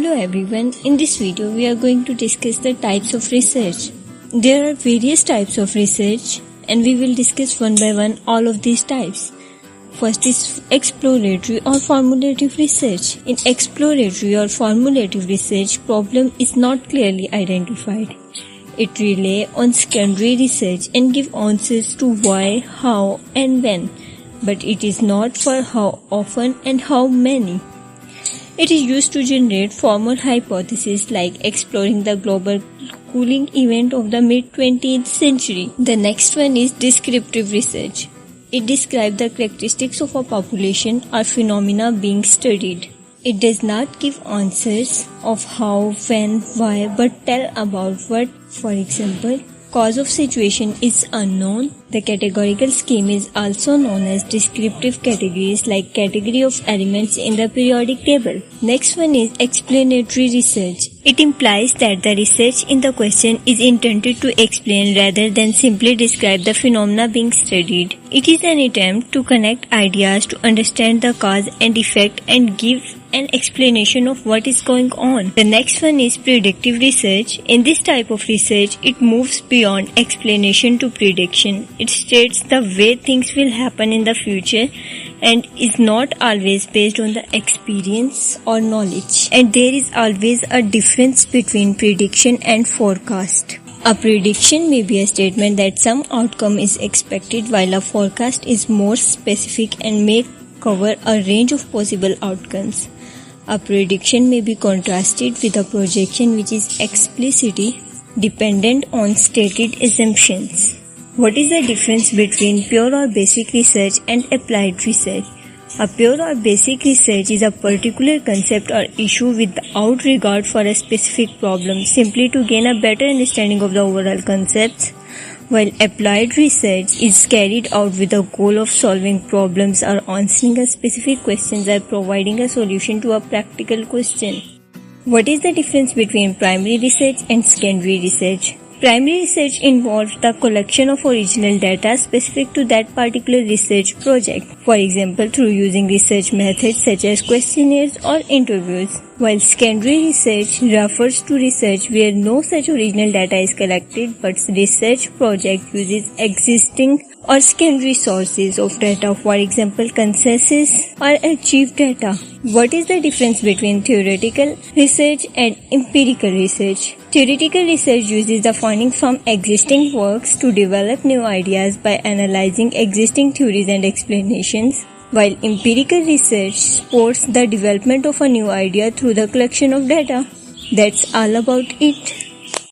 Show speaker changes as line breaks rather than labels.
Hello everyone, in this video we are going to discuss the types of research. There are various types of research and we will discuss one by one all of these types. First is exploratory or formulative research. In exploratory or formulative research, problem is not clearly identified. It relies on secondary research and gives answers to why, how and when, but it is not for how often and how many. It is used to generate formal hypotheses like exploring the global cooling event of the mid-20th century. The next one is descriptive research. It describes the characteristics of a population or phenomena being studied. It does not give answers of how, when, why, but tell about what. For example, cause of situation is unknown. The categorical scheme is also known as descriptive categories, like category of elements in the periodic table. Next one is explanatory research. It implies that the research in the question is intended to explain rather than simply describe the phenomena being studied. It is an attempt to connect ideas to understand the cause and effect and give an explanation of what is going on. The next one is predictive research. In this type of research, it moves beyond explanation to prediction. It states the way things will happen in the future and is not always based on the experience or knowledge. And there is always a difference between prediction and forecast. A prediction may be a statement that some outcome is expected, while a forecast is more specific and may cover a range of possible outcomes. A prediction may be contrasted with a projection, which is explicitly dependent on stated assumptions. What is the difference between pure or basic research and applied research? A pure or basic research is a particular concept or issue without regard for a specific problem, simply to gain a better understanding of the overall concepts, while applied research is carried out with the goal of solving problems or answering a specific question or providing a solution to a practical question. What is the difference between primary research and secondary research? Primary research involves the collection of original data specific to that particular research project, for example through using research methods such as questionnaires or interviews, while secondary research refers to research where no such original data is collected but research project uses existing or secondary sources of data, for example consensus or archive data. What is the difference between theoretical research and empirical research? Theoretical research uses the findings from existing works to develop new ideas by analyzing existing theories and explanations, while empirical research supports the development of a new idea through the collection of data. That's all about it.